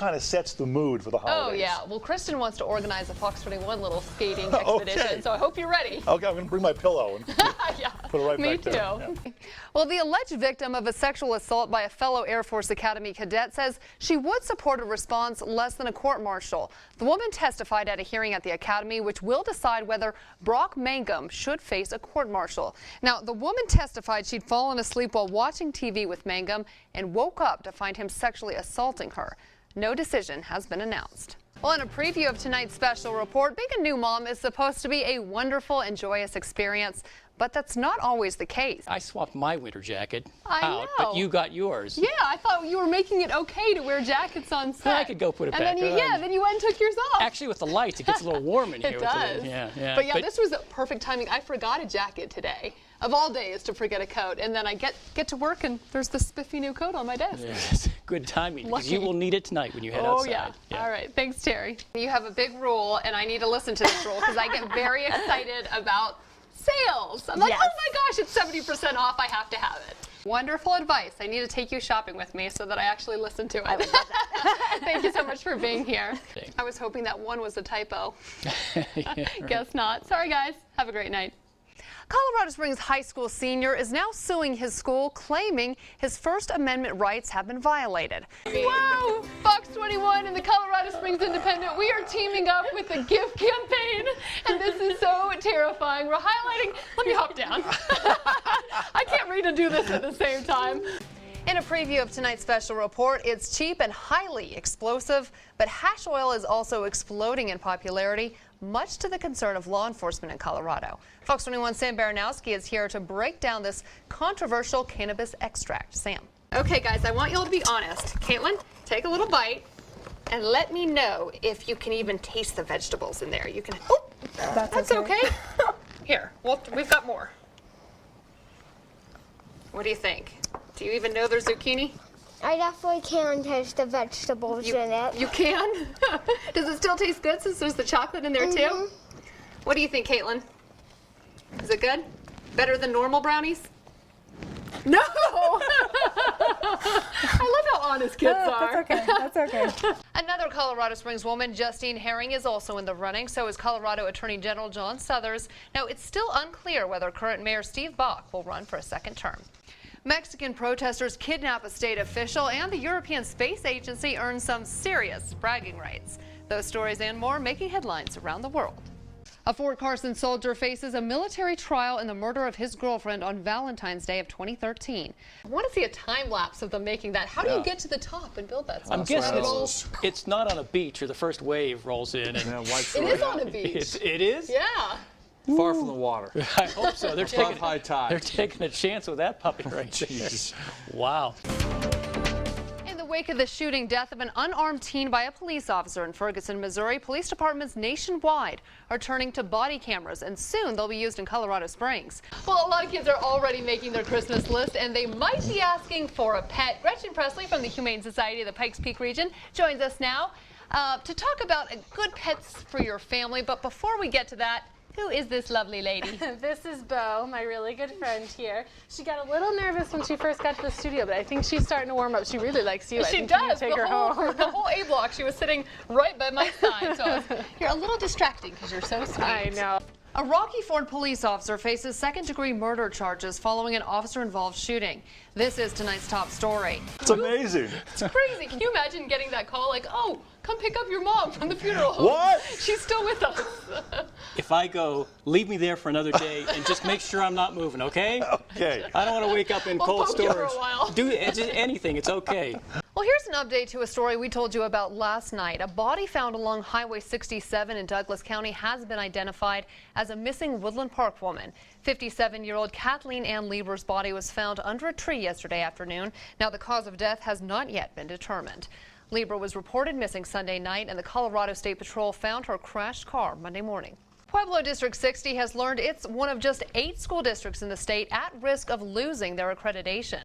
kind of sets the mood for the holidays. Oh, yeah. Well, Kristen wants to organize a Fox 21 little skating expedition, Okay. so I hope you're ready. Okay, I'm going to bring my pillow and Yeah, put it right me back too. there. Yeah. Well, the alleged victim of a sexual assault by a fellow Air Force Academy cadet says she would support a response less than a court-martial. The woman testified at a hearing at the Academy, which will decide whether Brock Mangum should face a court-martial. Now, the woman testified she'd fallen asleep while watching TV with Mangum and woke up to find him sexually assaulting her. No decision has been announced. Well, in a preview of tonight's special report, being a new mom is supposed to be a wonderful and joyous experience, but that's not always the case. I swapped my winter jacket I out, know. but you got yours. Yeah, I thought you were making it okay to wear jackets on set. I could go put it and back then on. then you went and took yours off. Actually, with the lights, it gets a little warm in here. It with the- does. Yeah. But yeah, this was perfect timing. I forgot a jacket today. Of all days to forget a coat, and then I get to work and there's this spiffy new coat on my desk. Yes, good timing, because you Lucky. will need it tonight when you head Oh outside. yeah. All right, thanks Terry. You have a big rule, and I need to listen to this rule because I get very excited about sales. I'm like, Yes. oh my gosh, it's 70% off. I have to have it. Wonderful advice. I need to take you shopping with me so that I actually listen to it. I would love that. Thank you so much for being here. Okay. I was hoping that one was a typo. Yeah, right. Guess not. Sorry, guys. Have a great night. Colorado Springs high school senior is now suing his school, claiming his First Amendment rights have been violated. Wow! Fox 21 and the Colorado Springs Independent, we are teaming up with the GIFT campaign, and this is so terrifying. We're highlighting, let me hop down. I can't read and do this at the same time. In a preview of tonight's special report, it's cheap and highly explosive, but hash oil is also exploding in popularity, much to the concern of law enforcement in Colorado. Fox 21's Sam Baranowski is here to break down this controversial cannabis extract. Sam. Okay, guys, I want you all to be honest. Caitlin, take a little bite and let me know if you can even taste the vegetables in there. You can. Oh, that's okay. Here, we've got more. What do you think? Do you even know there's zucchini? I definitely can taste the vegetables in it. You can? Does it still taste good since there's the chocolate in there too? What do you think, Caitlin? Is it good? Better than normal brownies? No! I love how honest kids are. That's okay. Another Colorado Springs woman, Justine Herring, is also in the running. So is Colorado Attorney General John Suthers. Now, it's still unclear whether current Mayor Steve Bach will run for a second term. Mexican protesters kidnap a state official, and the European Space Agency earns some serious bragging rights. Those stories and more making headlines around the world. A Fort Carson soldier faces a military trial in the murder of his girlfriend on Valentine's Day of 2013. I want to see a time lapse of them making that. How do you get to the top and build that stuff? I'm guessing it's not on a beach or the first wave rolls in. And It is on a beach. It is? Yeah. Far from the water. I hope so. They're taking high tide. They're taking a chance with that puppy right there. Wow. In the wake of the shooting death of an unarmed teen by a police officer in Ferguson, Missouri, police departments nationwide are turning to body cameras, and soon they'll be used in Colorado Springs. Well, a lot of kids are already making their Christmas list, and they might be asking for a pet. Gretchen Presley from the Humane Society of the Pikes Peak region joins us now to talk about good pets for your family. But before we get to that, who is this lovely lady? This is Bo, my really good friend here. She got a little nervous when she first got to the studio, but I think she's starting to warm up. She really likes you. I She think you does. can take her home. The whole A block, she was sitting right by my side. So you're a little distracting because you're so sweet. I know. A Rocky Ford police officer faces second-degree murder charges following an officer-involved shooting. This is tonight's top story. It's amazing. It's crazy. Can you imagine getting that call like, oh, come pick up your mom from the funeral home? What? She's still with us. If I go, leave me there for another day and just make sure I'm not moving, okay? Okay. I don't want to wake up in We'll cold poke you for a storage. while. Do anything. It's okay. Well, here's an update to a story we told you about last night. A body found along Highway 67 in Douglas County has been identified as a missing Woodland Park woman. 57-year-old Kathleen Ann Lieber's body was found under a tree yesterday afternoon. Now, the cause of death has not yet been determined. Lieber was reported missing Sunday night, and the Colorado State Patrol found her crashed car Monday morning. Pueblo District 60 has learned it's one of just 8 school districts in the state at risk of losing their accreditation.